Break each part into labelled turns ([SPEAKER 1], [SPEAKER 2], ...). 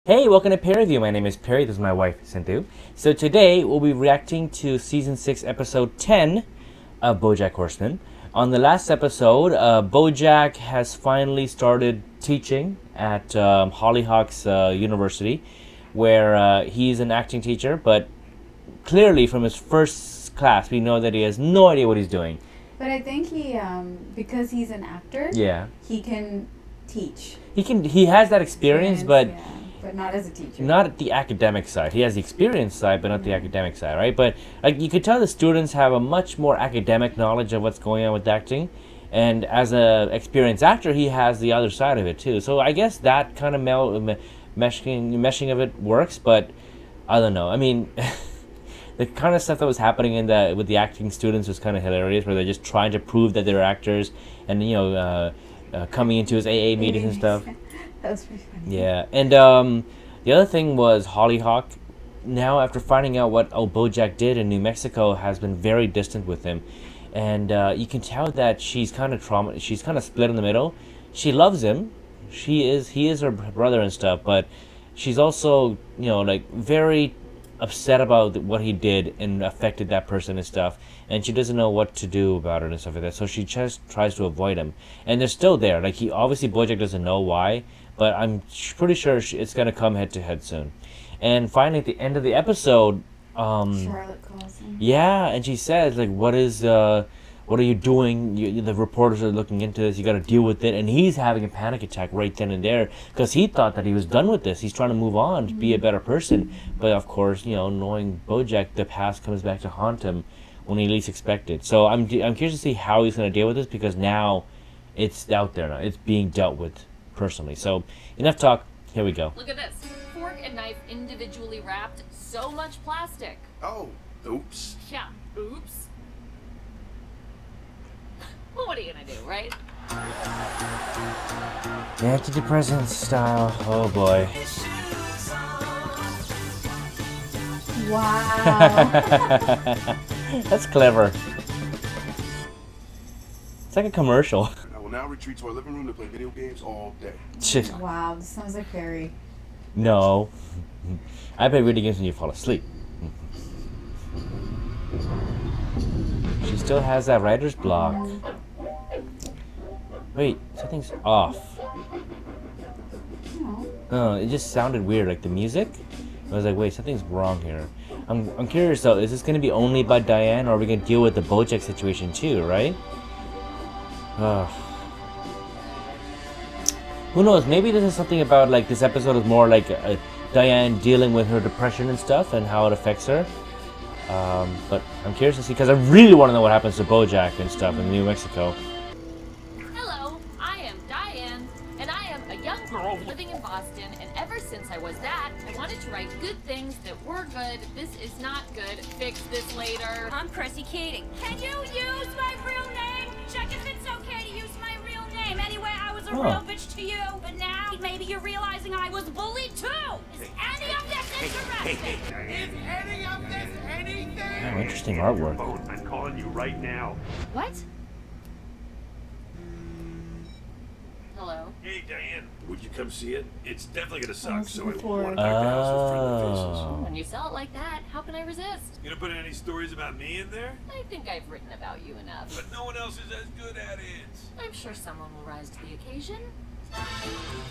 [SPEAKER 1] Hey, welcome to Perry Review. My name is Perry. This is my wife, Sindhu. So today we'll be reacting to Season 6, Episode 10 of Bojack Horseman. On the last episode, Bojack has finally started teaching at Hollyhawks University, where he's an acting teacher, but clearly from his first class, we know that he has no idea what he's doing.
[SPEAKER 2] But I think he, because he's an actor,
[SPEAKER 1] yeah,
[SPEAKER 2] he can teach.
[SPEAKER 1] He has that experience, but...
[SPEAKER 2] Yeah. But not as a teacher.
[SPEAKER 1] Not at the academic side. He has the experience side, but not the academic side, right? But like you could tell the students have a much more academic knowledge of what's going on with acting. And as a experienced actor, he has the other side of it too. So I guess that kind of meshing of it works, but I don't know. I mean, the kind of stuff that was happening with the acting students was kind of hilarious, where they're just trying to prove that they're actors and, you know, coming into his AA meetings and stuff.
[SPEAKER 2] That was pretty funny.
[SPEAKER 1] Yeah, and the other thing was Hollyhawk, now after finding out what Bojack did in New Mexico, has been very distant with him. And you can tell that she's kind of she's kind of split in the middle. She loves him. He is her brother and stuff, but she's also, you know, like very upset about what he did and affected that person and stuff, and she doesn't know what to do about it and stuff like that, so she just tries to avoid him. And they're still there, like Bojack doesn't know why, but I'm pretty sure it's gonna come head to head soon. And finally at the end of the episode,
[SPEAKER 2] Charlotte calls him.
[SPEAKER 1] yeah, and she says, like, what are you doing? The reporters are looking into this. You got to deal with it. And he's having a panic attack right then and there because he thought that he was done with this. He's trying to move on, to be a better person. But of course, you know, knowing Bojack, the past comes back to haunt him when he least expected. So I'm curious to see how he's going to deal with this, because now it's out there now. It's being dealt with personally. So enough talk. Here we go.
[SPEAKER 3] Look at this. Fork and knife individually wrapped. So much plastic.
[SPEAKER 4] Oh, oops.
[SPEAKER 3] Yeah, oops. Well, what are you gonna do, right?
[SPEAKER 1] Antidepressant style. Oh boy.
[SPEAKER 2] Wow.
[SPEAKER 1] That's clever. It's like a commercial.
[SPEAKER 4] I will now retreat to our living room to play video games all day.
[SPEAKER 2] Wow, this sounds like Perry.
[SPEAKER 1] No. I play video games when you fall asleep. She still has that writer's block. Wait, something's off. No, it just sounded weird, like the music. I was like, wait, something's wrong here. I'm curious though, is this gonna be only about Diane, or are we gonna deal with the Bojack situation too, right? Who knows, maybe this is something about, like, this episode is more like Diane dealing with her depression and stuff and how it affects her. But I'm curious to see, because I really want to know what happens to Bojack and stuff in New Mexico.
[SPEAKER 3] Hello, I am Diane, and I am a young girl living in Boston, and ever since I was that, I wanted to write good things that were good. This is not good. Fix this later.
[SPEAKER 5] I'm Cressy Keating. Can you use my real name? Check if it's okay to use my real name. Anyway, I was a real bitch to you, but now maybe you're realizing I was bullied too. Is any of this interesting?
[SPEAKER 4] Is any of this anything?
[SPEAKER 1] Oh, interesting artwork.
[SPEAKER 6] I'm calling you right now.
[SPEAKER 3] What? Hello?
[SPEAKER 6] Hey, Diane, would you come see it? It's definitely gonna suck,
[SPEAKER 2] Oh,
[SPEAKER 6] so I
[SPEAKER 2] before.
[SPEAKER 6] want to knock the house with friendly faces.
[SPEAKER 3] When you sell it like that, how can I resist?
[SPEAKER 6] You gonna put any stories about me in there?
[SPEAKER 3] I think I've written about you enough.
[SPEAKER 6] But no one else is as good at it.
[SPEAKER 3] I'm sure someone will rise to the occasion.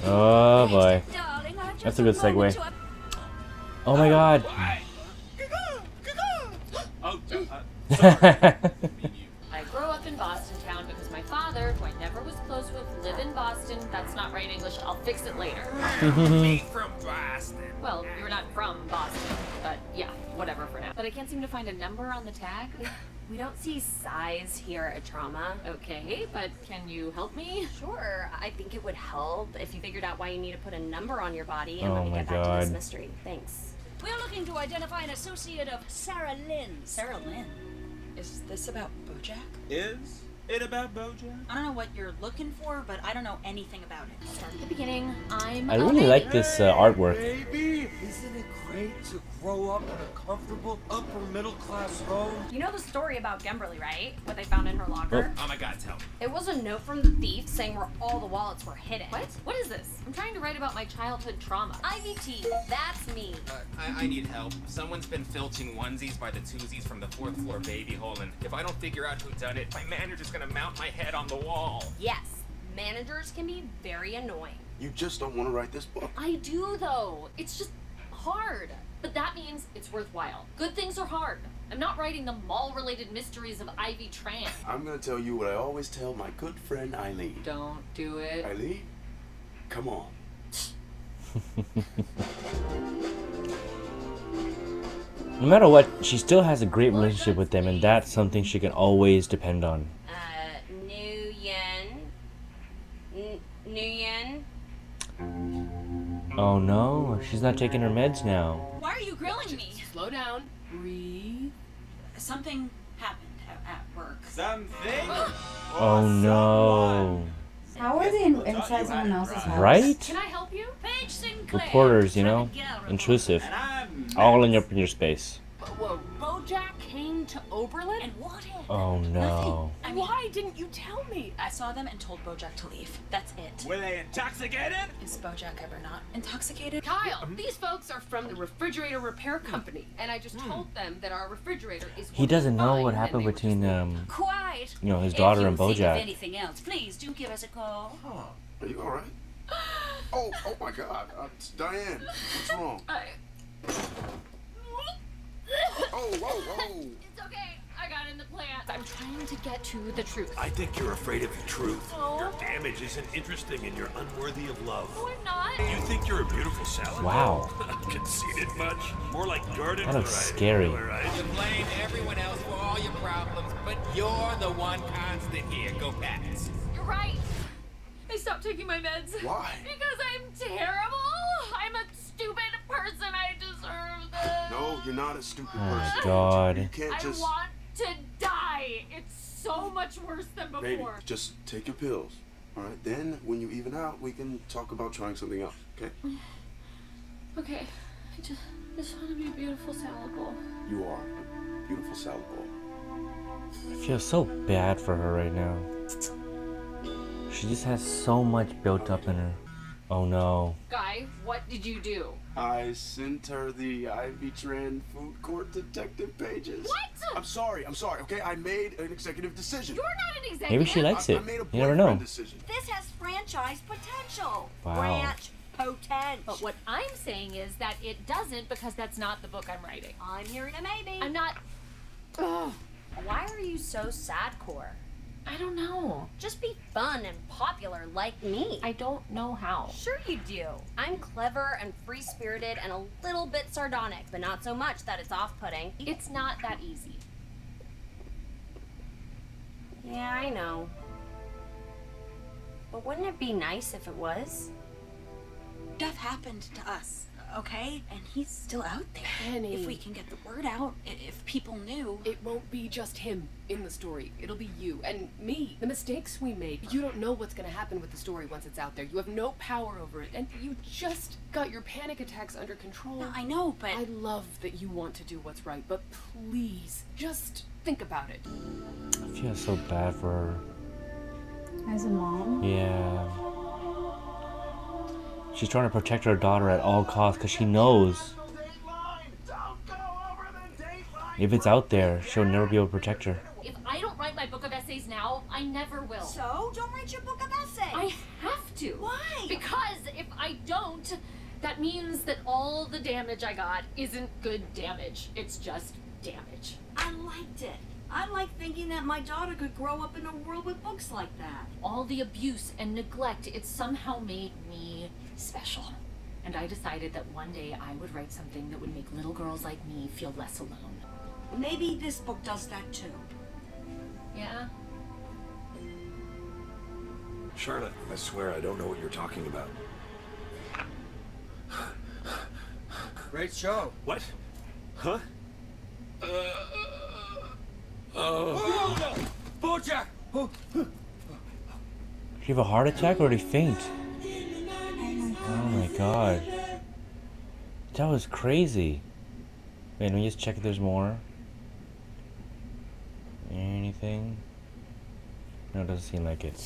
[SPEAKER 1] Oh boy.
[SPEAKER 5] Darling, I just
[SPEAKER 1] That's a good
[SPEAKER 5] moment
[SPEAKER 1] segue.
[SPEAKER 5] to-
[SPEAKER 1] Oh my god.
[SPEAKER 6] Oh,
[SPEAKER 3] I grew up in Boston town because my father, who I never was close with, lived in Boston. That's not right English. I'll fix it later.
[SPEAKER 6] me from Boston.
[SPEAKER 3] Well, you're not from Boston, but yeah, whatever for now. But I can't seem to find a number on the tag.
[SPEAKER 5] We don't see size here at Trauma.
[SPEAKER 3] Okay, but can you help me?
[SPEAKER 5] Sure, I think it would help if you figured out why you need to put a number on your body and
[SPEAKER 1] Oh
[SPEAKER 5] let me
[SPEAKER 1] my
[SPEAKER 5] get back to this
[SPEAKER 1] God.
[SPEAKER 5] mystery. Thanks. We're looking to identify an associate of Sarah Lynn. Sarah Lynn? Is this about Bojack?
[SPEAKER 7] Is?
[SPEAKER 6] It about Bojack?
[SPEAKER 5] I don't know what you're looking for, but I don't know anything about it.
[SPEAKER 3] Start at the beginning. I'm
[SPEAKER 1] I really like this artwork.
[SPEAKER 6] Baby, isn't it great to grow up in a comfortable upper middle class home?
[SPEAKER 7] You know the story about Gemberly, right? What they found in her locker?
[SPEAKER 6] Oh my God, tell me.
[SPEAKER 7] It was a note from the thief saying where all the wallets were hidden.
[SPEAKER 3] What? What is this? I'm trying to write about my childhood trauma.
[SPEAKER 7] IVT, that's me.
[SPEAKER 8] I need help. Someone's been filching onesies by the twosies from the 4th floor baby hole, and if I don't figure out who done it, my manager's gonna mount my head on the wall.
[SPEAKER 7] Yes, managers can be very annoying.
[SPEAKER 4] You just don't want to write this book.
[SPEAKER 3] I do though. It's just hard. But that means it's worthwhile. Good things are hard. I'm not writing the mall-related mysteries of Ivy Tran.
[SPEAKER 4] I'm gonna tell you what I always tell my good friend Eileen.
[SPEAKER 3] Don't do it.
[SPEAKER 4] Eileen, come on.
[SPEAKER 1] No matter what, she still has a great relationship with them, and that's something she can always depend on.
[SPEAKER 7] Nguyen.
[SPEAKER 1] Oh no, she's not taking her meds now.
[SPEAKER 5] Why are you grilling me?
[SPEAKER 3] Slow down. Breathe.
[SPEAKER 5] Something happened at work.
[SPEAKER 6] Something?
[SPEAKER 1] Oh no.
[SPEAKER 2] How are they inside someone else's house?
[SPEAKER 1] Right?
[SPEAKER 3] Can I help you?
[SPEAKER 5] Paige Sinclair.
[SPEAKER 1] Reporters, you know? Intrusive.
[SPEAKER 6] And I'm
[SPEAKER 1] All in your space.
[SPEAKER 3] Whoa, Bojack came to Oberlin?
[SPEAKER 5] And what?
[SPEAKER 1] Oh no.
[SPEAKER 5] I mean, why didn't you tell me? I saw them and told Bojack to leave. That's it.
[SPEAKER 6] Were they intoxicated?
[SPEAKER 5] Is Bojack ever not intoxicated?
[SPEAKER 3] Kyle, these folks are from the refrigerator repair company, and I just told them that our refrigerator is
[SPEAKER 1] He doesn't know
[SPEAKER 3] fine,
[SPEAKER 1] what
[SPEAKER 3] and
[SPEAKER 1] happened
[SPEAKER 3] they were
[SPEAKER 1] between
[SPEAKER 5] Quiet.
[SPEAKER 1] you know, his daughter and
[SPEAKER 5] If you think of
[SPEAKER 1] Bojack.
[SPEAKER 5] anything else, please do give us a call.
[SPEAKER 4] Are you all right? Oh my God, it's Diane. What's wrong? Oh, whoa.
[SPEAKER 3] It's okay. I got in the plant. I'm trying to get to the truth.
[SPEAKER 6] I think you're afraid of the truth. Your damage isn't interesting and you're unworthy of love.
[SPEAKER 3] No, I'm not.
[SPEAKER 6] You think you're a beautiful salad?
[SPEAKER 1] Wow.
[SPEAKER 6] Conceited much? More like garden
[SPEAKER 1] That looks
[SPEAKER 6] variety,
[SPEAKER 1] scary.
[SPEAKER 6] right?
[SPEAKER 8] You blame everyone else for all your problems, but you're the one constant here. Go Pats.
[SPEAKER 3] You're right. I stopped taking my meds.
[SPEAKER 4] Why?
[SPEAKER 3] Because I'm terrible. I'm a stupid person. I deserve this.
[SPEAKER 4] No, you're not a stupid
[SPEAKER 1] Oh
[SPEAKER 4] person.
[SPEAKER 1] god.
[SPEAKER 4] You can't
[SPEAKER 3] I
[SPEAKER 4] just...
[SPEAKER 3] want to die. It's so much worse than before.
[SPEAKER 4] Baby, just take your pills. All right, then when you even out, we can talk about trying something else, okay?
[SPEAKER 3] Okay. I just want to be a beautiful salad bowl.
[SPEAKER 4] You are a beautiful salad bowl.
[SPEAKER 1] I feel so bad for her right now. She just has so much built up in her. Oh no.
[SPEAKER 3] Guy, what did you do?
[SPEAKER 4] I sent her the Ivy Tran food court detective pages.
[SPEAKER 3] What?
[SPEAKER 4] I'm sorry, okay? I made an executive decision.
[SPEAKER 3] You're not an executive.
[SPEAKER 1] Maybe she likes
[SPEAKER 4] I
[SPEAKER 1] it.
[SPEAKER 4] made a
[SPEAKER 1] You never know.
[SPEAKER 4] boyfriend decision.
[SPEAKER 5] This has franchise potential.
[SPEAKER 1] Wow.
[SPEAKER 5] Branch potential.
[SPEAKER 3] But what I'm saying is that it doesn't, because that's not the book I'm writing.
[SPEAKER 5] I'm hearing a maybe.
[SPEAKER 3] I'm not. Ugh.
[SPEAKER 7] Why are you so sadcore?
[SPEAKER 3] I don't know.
[SPEAKER 7] Just be fun and popular like me.
[SPEAKER 3] I don't know how.
[SPEAKER 7] Sure you do. I'm clever and free-spirited and a little bit sardonic, but not so much that it's off-putting.
[SPEAKER 3] It's not that easy.
[SPEAKER 7] Yeah, I know. But wouldn't it be nice if it was?
[SPEAKER 5] Stuff happened to us, okay? And he's still out there.
[SPEAKER 3] Penny.
[SPEAKER 5] If we can get the word out, if people knew.
[SPEAKER 9] It won't be just him in the story. It'll be you and me. The mistakes we made. You don't know what's gonna happen with the story once it's out there. You have no power over it, and you just got your panic attacks under control.
[SPEAKER 5] No, I know, but
[SPEAKER 9] I love that you want to do what's right, but please, just think about it.
[SPEAKER 1] I feel so bad for her.
[SPEAKER 2] As a mom?
[SPEAKER 1] Yeah. She's trying to protect her daughter at all costs because she knows if it's out there, she'll never be able to protect her.
[SPEAKER 3] If I don't write my book of essays now, I never will.
[SPEAKER 5] So, don't write your book of essays.
[SPEAKER 3] I have to.
[SPEAKER 5] Why?
[SPEAKER 3] Because if I don't, that means that all the damage I got isn't good damage. It's just damage.
[SPEAKER 5] I liked it. I like thinking that my daughter could grow up in a world with books like that.
[SPEAKER 3] All the abuse and neglect, it somehow made me special. And I decided that one day I would write something that would make little girls like me feel less alone.
[SPEAKER 5] Maybe this book does that too.
[SPEAKER 3] Yeah?
[SPEAKER 6] Charlotte, I swear I don't know what you're talking about.
[SPEAKER 10] Great show.
[SPEAKER 6] What? Huh?
[SPEAKER 10] Oh, no! Bojack!
[SPEAKER 1] Did he have a heart attack or did he faint? Oh my god. That was crazy. Wait, let me just check if there's more. Anything? No, it doesn't seem like it.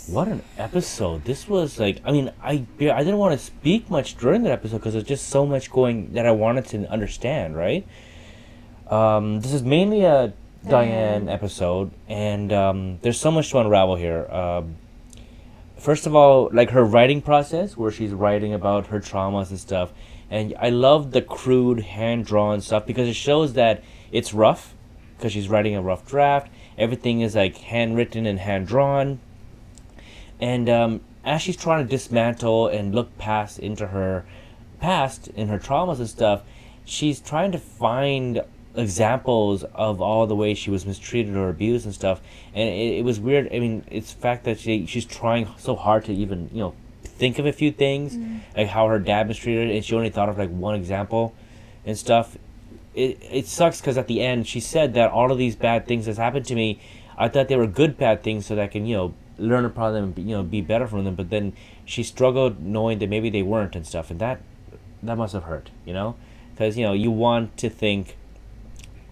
[SPEAKER 1] What an episode. This was like, I mean, I didn't want to speak much during that episode because there's just so much going that I wanted to understand, right? This is mainly a Diane episode, and there's so much to unravel here. First of all, like her writing process, where she's writing about her traumas and stuff, and I love the crude hand-drawn stuff because it shows that it's rough, because she's writing a rough draft. Everything is like handwritten and hand-drawn, and as she's trying to dismantle and look past into her past and her traumas and stuff, she's trying to find examples of all the ways she was mistreated or abused and stuff, and it was weird. I mean, it's the fact that she's trying so hard to even, you know, think of a few things, like how her dad mistreated her, and she only thought of like one example and stuff. It sucks because at the end she said that all of these bad things that's happened to me, I thought they were good bad things so that I can, you know, learn upon them and, you know, be better from them, but then she struggled knowing that maybe they weren't and stuff, and that must have hurt, you know, because, you know, you want to think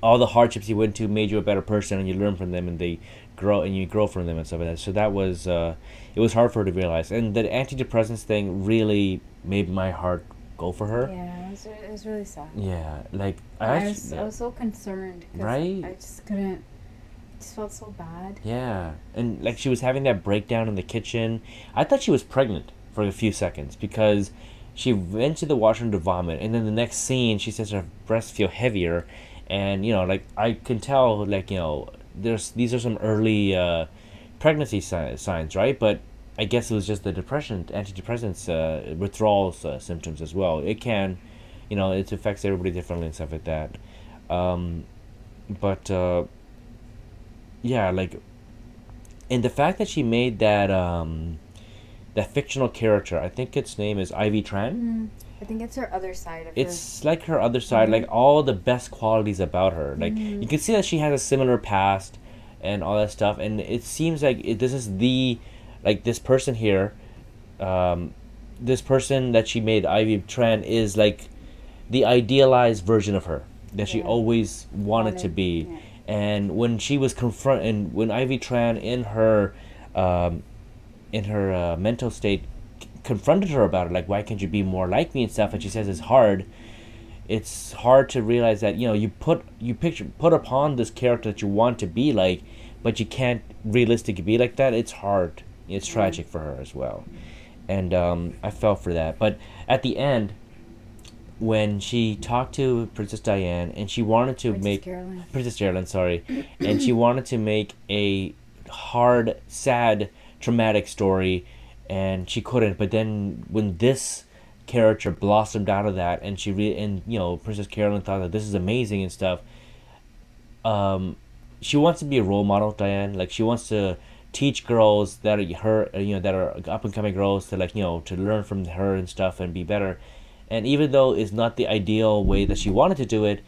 [SPEAKER 1] all the hardships you went to made you a better person, and you learn from them, and they grow, and you grow from them and stuff like that. So that was, it was hard for her to realize, and the antidepressants thing really made my heart go for her.
[SPEAKER 2] Yeah, it was really sad.
[SPEAKER 1] Yeah, like
[SPEAKER 2] I was so concerned.
[SPEAKER 1] Right?
[SPEAKER 2] I just couldn't. I just felt so bad.
[SPEAKER 1] Yeah, and like she was having that breakdown in the kitchen. I thought she was pregnant for a few seconds because she went to the washroom to vomit, and then the next scene she says her breasts feel heavier. And, you know, like, I can tell, like, you know, these are some early pregnancy signs, right? But I guess it was just the antidepressants withdrawal symptoms as well. It can, you know, it affects everybody differently and stuff like that. Yeah, like, and the fact that she made that fictional character, I think its name is Ivy Tran.
[SPEAKER 2] I think it's her other side of
[SPEAKER 1] It's like her other side, like all the best qualities about her. Like you can see that she has a similar past and all that stuff, and it seems like this is the, like, this person here, this person that she made, Ivy Tran, is like the idealized version of her that she always wanted to be.
[SPEAKER 2] Yeah.
[SPEAKER 1] And when she was confronted, when Ivy Tran in her mental state confronted her about it, like, why can't you be more like me and stuff, and she says it's hard to realize that, you know, you put upon this character that you want to be like, but you can't realistically be like that. It's hard. It's tragic for her as well, and I felt for that. But at the end, when she talked to Princess Diane and she wanted to Princess Caroline, sorry, and she wanted to make a hard, sad, traumatic story, and she couldn't. But then when this character blossomed out of that, and you know, Princess Caroline thought that this is amazing and stuff. She wants to be a role model, Diane. Like, she wants to teach girls that are her, you know, that are up and coming girls to, like, you know, to learn from her and stuff and be better. And even though it's not the ideal way that she wanted to do it,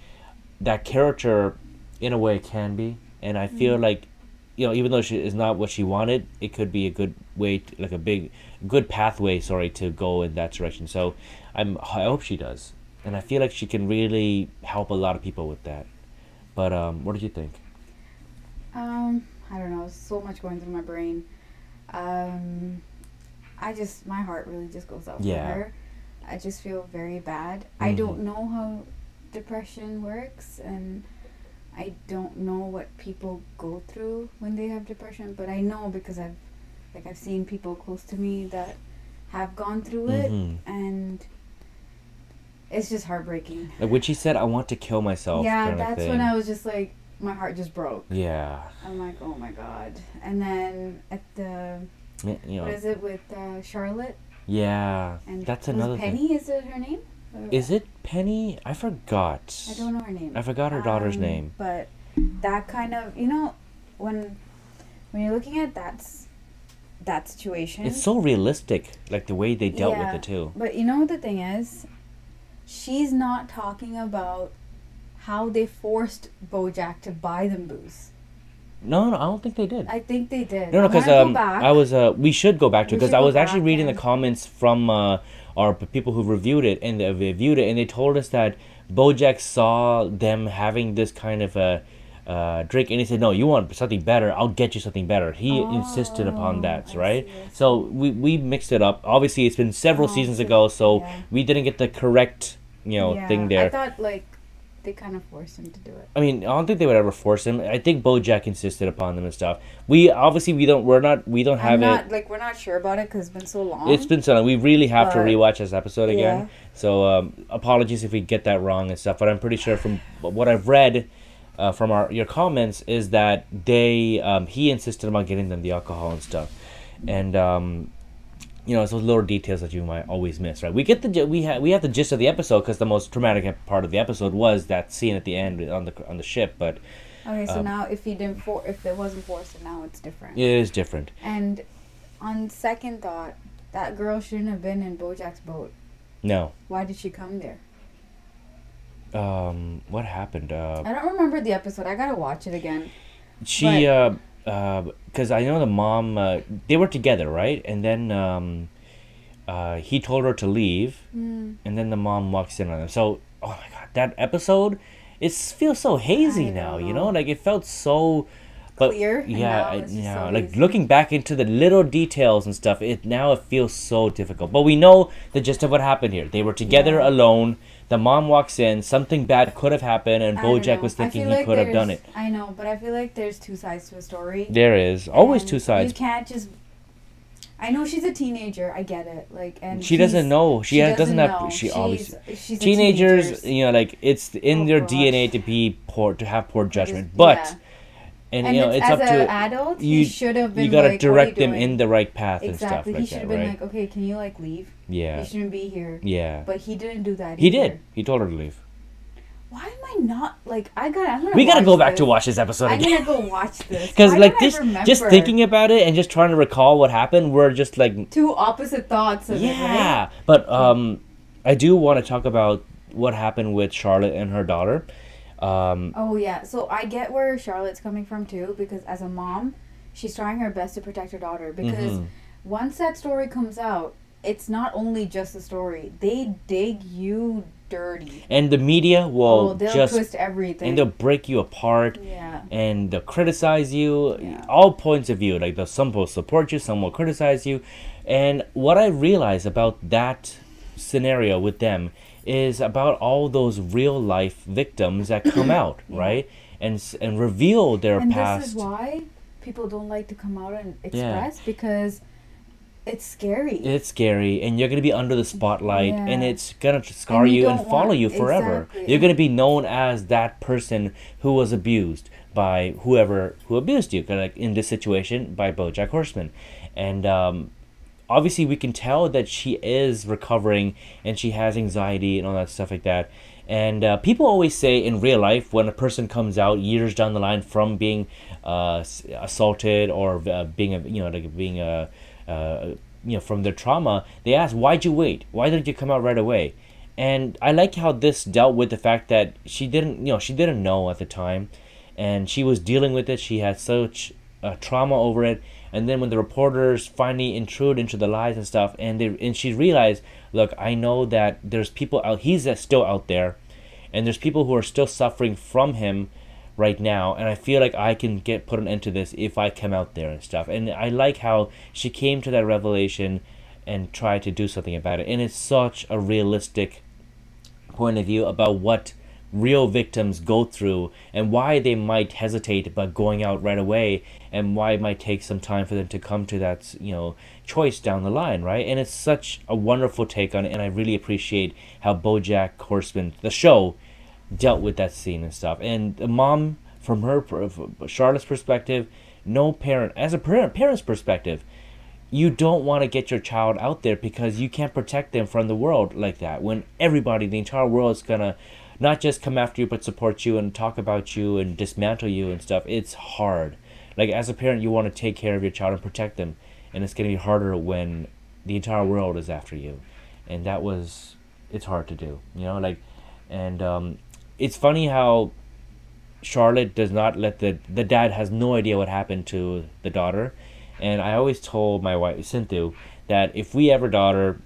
[SPEAKER 1] that character, in a way, can be. And I feel like, you know, even though she is not what she wanted, it could be a good way, like a good pathway, to go in that direction. So I hope she does, and I feel like she can really help a lot of people with that. But what did you think?
[SPEAKER 2] I don't know. So much going through my brain. My heart really just goes out for her. I just feel very bad. I don't know how depression works, and I don't know what people go through when they have depression, but I know because I've seen people close to me that have gone through it, and it's just heartbreaking. Like
[SPEAKER 1] when she said, "I want to kill myself."
[SPEAKER 2] Yeah, that's when I was just like, my heart just broke.
[SPEAKER 1] Yeah.
[SPEAKER 2] I'm like, oh my god. And then at the, what is it with Charlotte?
[SPEAKER 1] Yeah, and that's another
[SPEAKER 2] Penny,
[SPEAKER 1] thing.
[SPEAKER 2] Is it her name?
[SPEAKER 1] Is it Penny? I forgot.
[SPEAKER 2] I don't know her name.
[SPEAKER 1] I forgot her daughter's name.
[SPEAKER 2] But that kind of, you know, when you're looking at that situation,
[SPEAKER 1] it's so realistic, like the way they dealt with it too.
[SPEAKER 2] But you know what the thing is? She's not talking about how they forced Bojack to buy them booze.
[SPEAKER 1] No, I don't think they did.
[SPEAKER 2] I think they did.
[SPEAKER 1] No, because I was we should go back to, because I was actually reading the
[SPEAKER 2] and...
[SPEAKER 1] comments from our people who reviewed it, and they told us that Bojack saw them having this kind of a drink, and he said, "No, you want something better? I'll get you something better." He insisted upon that, right? So we mixed it up. Obviously, it's been several seasons ago, so we didn't get the correct thing there.
[SPEAKER 2] I thought like they kind of forced him to do it.
[SPEAKER 1] I mean, I don't think they would ever force him. I think Bojack insisted upon them and stuff. We don't have it.
[SPEAKER 2] Like, we're not sure about it because it's been so long.
[SPEAKER 1] It's been so long. We really have to rewatch this episode again. So apologies if we get that wrong and stuff. But I'm pretty sure from what I've read from your comments is that he insisted on getting them the alcohol and stuff, and it's those little details that you might always miss, right? We have the gist of the episode because the most traumatic part of the episode was that scene at the end on the ship. But
[SPEAKER 2] okay, so now if it wasn't forced, now it's different.
[SPEAKER 1] It is different.
[SPEAKER 2] And on second thought, that girl shouldn't have been in Bojack's boat.
[SPEAKER 1] No.
[SPEAKER 2] Why did she come there?
[SPEAKER 1] What happened?
[SPEAKER 2] I don't remember the episode. I gotta watch it again.
[SPEAKER 1] Because I know the mom, they were together, right? And then he told her to leave, and then the mom walks in on them. So, oh my god, that episode, it feels so hazy now, Like, it felt so...
[SPEAKER 2] clear.
[SPEAKER 1] Yeah, like, looking back into the little details and stuff, it feels so difficult. But we know the gist of what happened here. They were together alone. The mom walks in, something bad could have happened, and Bojack was thinking he could have done it.
[SPEAKER 2] I know, but I feel like there's two sides to a story.
[SPEAKER 1] There is. Always two sides.
[SPEAKER 2] You can't just... I know she's a teenager, I get it. And
[SPEAKER 1] she doesn't know. She doesn't have... She's teenagers, like, it's in their DNA to have poor judgment. But... And it's
[SPEAKER 2] as
[SPEAKER 1] up to
[SPEAKER 2] an adult, he should have been.
[SPEAKER 1] You gotta direct them in the right path and stuff
[SPEAKER 2] exactly.
[SPEAKER 1] like
[SPEAKER 2] He should have
[SPEAKER 1] that,
[SPEAKER 2] been
[SPEAKER 1] right?
[SPEAKER 2] like, okay, can you leave?
[SPEAKER 1] Yeah.
[SPEAKER 2] You shouldn't be here.
[SPEAKER 1] Yeah.
[SPEAKER 2] But he didn't do that.
[SPEAKER 1] He did. He told her to leave.
[SPEAKER 2] Why am I not I'm gonna.
[SPEAKER 1] We gotta go back to watch this episode again.
[SPEAKER 2] I'm gonna go watch this
[SPEAKER 1] because just thinking about it and just trying to recall what happened, we're just like
[SPEAKER 2] two opposite thoughts of it, right?
[SPEAKER 1] Yeah, but I do want to talk about what happened with Charlotte and her daughter.
[SPEAKER 2] Oh yeah, so I get where Charlotte's coming from too, because as a mom, she's trying her best to protect her daughter, because once that story comes out, it's not only just a story. They dig you dirty.
[SPEAKER 1] And the media will
[SPEAKER 2] they'll
[SPEAKER 1] just
[SPEAKER 2] twist everything.
[SPEAKER 1] And they'll break you apart.
[SPEAKER 2] Yeah.
[SPEAKER 1] And they'll criticize you. Yeah. All points of view. Like some will support you, some will criticize you. And what I realized about that scenario with them is about all those real life victims that come out, right? And reveal their past.
[SPEAKER 2] And this is why people don't like to come out and express, because it's scary.
[SPEAKER 1] It's scary, and you're going to be under the spotlight, and it's going to scar you and follow you forever. Exactly. You're going to be known as that person who was abused by who abused you, like in this situation, by Bojack Horseman. And obviously we can tell that she is recovering, and she has anxiety and all that stuff like that. And people always say in real life, when a person comes out years down the line from being assaulted or from their trauma, they ask, why'd you wait? Why didn't you come out right away? And I like how this dealt with the fact that she didn't know at the time, and she was dealing with it. She had such trauma over it. And then when the reporters finally intrude into the lies and stuff, and she realized, look, I know that there's people out, he's still out there, and there's people who are still suffering from him right now, and I feel like I can put an end to this if I come out there and stuff. And I like how she came to that revelation and tried to do something about it. And it's such a realistic point of view about what real victims go through and why they might hesitate about going out right away, and why it might take some time for them to come to that choice down the line, right? And it's such a wonderful take on it, and I really appreciate how Bojack Horseman, the show, dealt with that scene and stuff. And the mom, from Charlotte's perspective, no parent, as a parent's perspective, you don't want to get your child out there because you can't protect them from the world like that, when everybody, the entire world, is gonna not just come after you, but support you and talk about you and dismantle you and stuff. It's hard. Like, as a parent, you want to take care of your child and protect them, and it's going to be harder when the entire world is after you. And it's hard to do, and it's funny how Charlotte does not let the dad has no idea what happened to the daughter. And I always told my wife, Sinthu, that if we have a daughter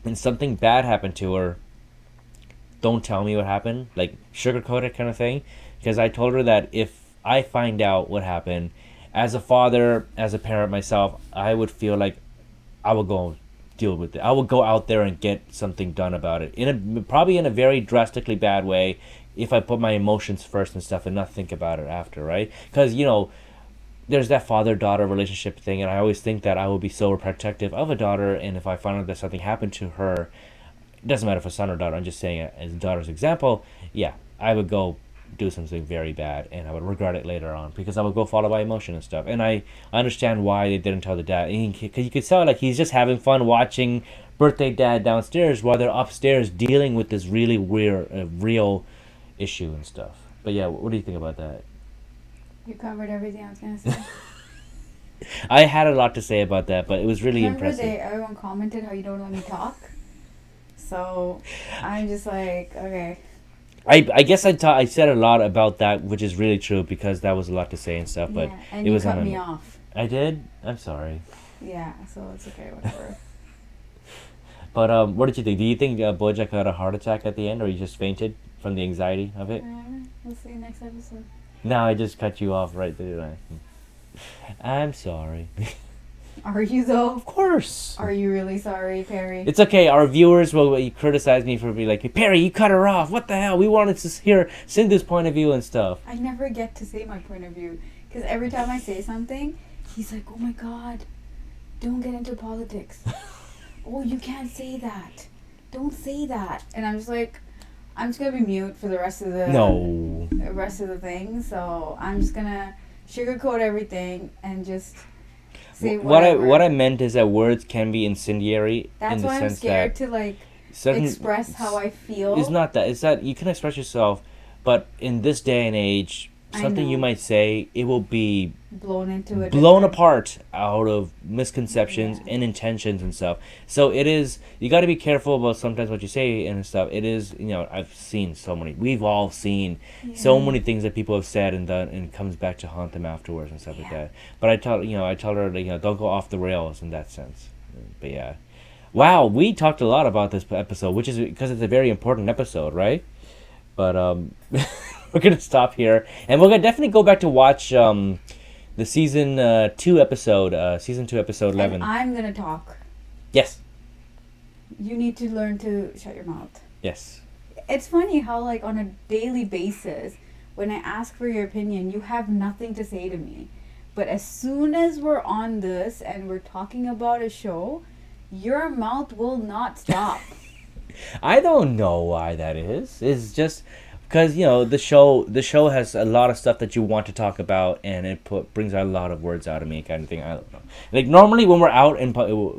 [SPEAKER 1] and something bad happened to her, don't tell me what happened, like sugarcoat it kind of thing. Because I told her that if I find out what happened, as a father, as a parent myself, I would feel like I would go deal with it. I would go out there and get something done about it. Probably in a very drastically bad way, if I put my emotions first and stuff and not think about it after, right? Because, you know, there's that father-daughter relationship thing, and I always think that I will be so protective of a daughter, and if I find out that something happened to her, it doesn't matter if a son or daughter, I'm just saying it as a daughter's example, yeah, I would go do something very bad, and I would regret it later on, because I would go follow by emotion and stuff. And I understand why they didn't tell the dad, because you could tell like he's just having fun watching birthday dad downstairs while they're upstairs dealing with this really weird, real issue and stuff. But yeah, what do you think about that?
[SPEAKER 2] You covered everything I was gonna say.
[SPEAKER 1] I had a lot to say about that, but it was really
[SPEAKER 2] Remember
[SPEAKER 1] impressive.
[SPEAKER 2] Everyone commented how you don't let me talk? So I'm just like, okay.
[SPEAKER 1] I guess I said a lot about that, which is really true, because that was a lot to say and stuff, but
[SPEAKER 2] and
[SPEAKER 1] it
[SPEAKER 2] you
[SPEAKER 1] was
[SPEAKER 2] cut me off.
[SPEAKER 1] I did? I'm sorry.
[SPEAKER 2] Yeah, so it's okay, whatever.
[SPEAKER 1] But what did you think? Do you think Bojack had a heart attack at the end, or he just fainted from the anxiety of it?
[SPEAKER 2] We'll see you next episode.
[SPEAKER 1] No, I just cut you off right there. I'm sorry.
[SPEAKER 2] Are you though?
[SPEAKER 1] Of course.
[SPEAKER 2] Are you really sorry, Perry?
[SPEAKER 1] It's okay. Our viewers will criticize me for being like, Perry, you cut her off. What the hell? We wanted to hear Cinder's point of view and stuff.
[SPEAKER 2] I never get to say my point of view, because every time I say something, he's like, oh my god, don't get into politics. Oh, you can't say that. Don't say that. And I'm just like, I'm just gonna be mute for the rest of the thing. So I'm just gonna sugarcoat everything and just say whatever.
[SPEAKER 1] What I meant is that words can be incendiary.
[SPEAKER 2] That's
[SPEAKER 1] in the
[SPEAKER 2] why
[SPEAKER 1] sense
[SPEAKER 2] I'm scared
[SPEAKER 1] that
[SPEAKER 2] to like
[SPEAKER 1] certain,
[SPEAKER 2] express how I feel.
[SPEAKER 1] It's not that. It's that you can express yourself, but in this day and age, something you might say, it will be blown apart out of misconceptions and intentions and stuff. So it is, you got to be careful about sometimes what you say and stuff. It is, you know, I've seen so many, we've all seen so many things that people have said and done, and it comes back to haunt them afterwards and stuff like that. But I tell her, you know, don't go off the rails in that sense. But yeah, wow, we talked a lot about this episode, which is because it's a very important episode, right? But we're gonna stop here, and we're gonna definitely go back to watch the season 2 episode 11.
[SPEAKER 2] And I'm gonna talk.
[SPEAKER 1] Yes.
[SPEAKER 2] You need to learn to shut your mouth.
[SPEAKER 1] Yes.
[SPEAKER 2] It's funny how, like, on a daily basis, when I ask for your opinion, you have nothing to say to me. But as soon as we're on this and we're talking about a show, your mouth will not stop.
[SPEAKER 1] I don't know why that is. It's just because, you know, the show has a lot of stuff that you want to talk about, and it brings a lot of words out of me, kind of thing. I don't know. Like, normally when we're out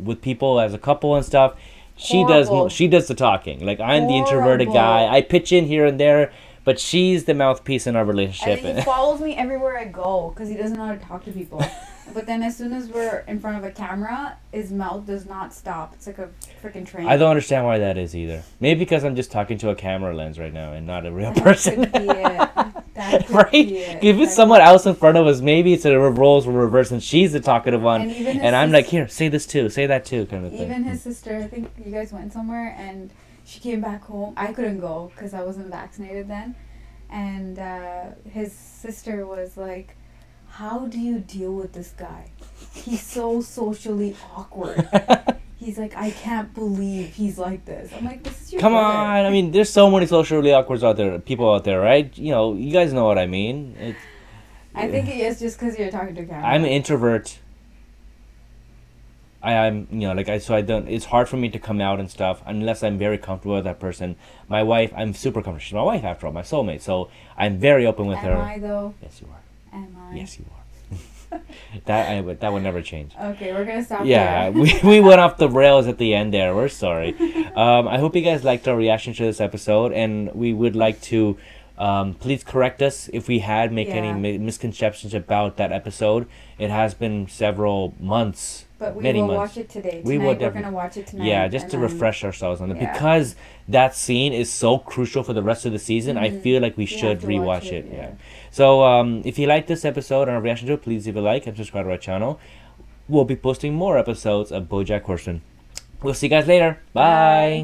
[SPEAKER 1] with people as a couple and stuff, she does the talking. Like, I'm the introverted guy. I pitch in here and there, but she's the mouthpiece in our relationship.
[SPEAKER 2] And he follows me everywhere I go because he doesn't know how to talk to people. But then as soon as we're in front of a camera, his mouth does not stop. It's like a freaking train.
[SPEAKER 1] I don't understand why that is either. Maybe because I'm just talking to a camera lens right now and not a real person.
[SPEAKER 2] That could be it. That could
[SPEAKER 1] right?
[SPEAKER 2] be it.
[SPEAKER 1] If it's someone else in front of us, maybe it's the roles were reversed and she's the talkative one. And I'm like, here, say this too, say that too, kind of thing.
[SPEAKER 2] Even his sister, I think you guys went somewhere and she came back home. I couldn't go because I wasn't vaccinated then. And his sister was like, how do you deal with this guy? He's so socially awkward. He's like, I can't believe he's like this. I'm like, this is your brother.
[SPEAKER 1] On. I mean, there's so many socially awkward people out there, right? You know, you guys know what I mean.
[SPEAKER 2] I think it's just because you're talking to a camera.
[SPEAKER 1] I'm an introvert. I'm, you know, like, it's hard for me to come out and stuff unless I'm very comfortable with that person. My wife, I'm super comfortable. She's my wife, after all, my soulmate. So I'm very open with her.
[SPEAKER 2] Am I, though?
[SPEAKER 1] Yes, you are.
[SPEAKER 2] Am I?
[SPEAKER 1] Yes, you are. that would never change.
[SPEAKER 2] Okay, we're gonna stop.
[SPEAKER 1] Yeah, we went off the rails at the end there. We're sorry. I hope you guys liked our reaction to this episode, and we would like to please correct us if we had any misconceptions about that episode. It has been several months
[SPEAKER 2] But we
[SPEAKER 1] many
[SPEAKER 2] will
[SPEAKER 1] months.
[SPEAKER 2] watch it today.
[SPEAKER 1] We will
[SPEAKER 2] We're
[SPEAKER 1] definitely.
[SPEAKER 2] gonna watch it tonight.
[SPEAKER 1] Yeah, just to refresh ourselves on it,
[SPEAKER 2] yeah.
[SPEAKER 1] because that scene is so crucial for the rest of the season. I feel like we should rewatch it. Yeah. So if you like this episode and our reaction to it, please leave a like and subscribe to our channel. We'll be posting more episodes of BoJack Horseman. We'll see you guys later. Bye.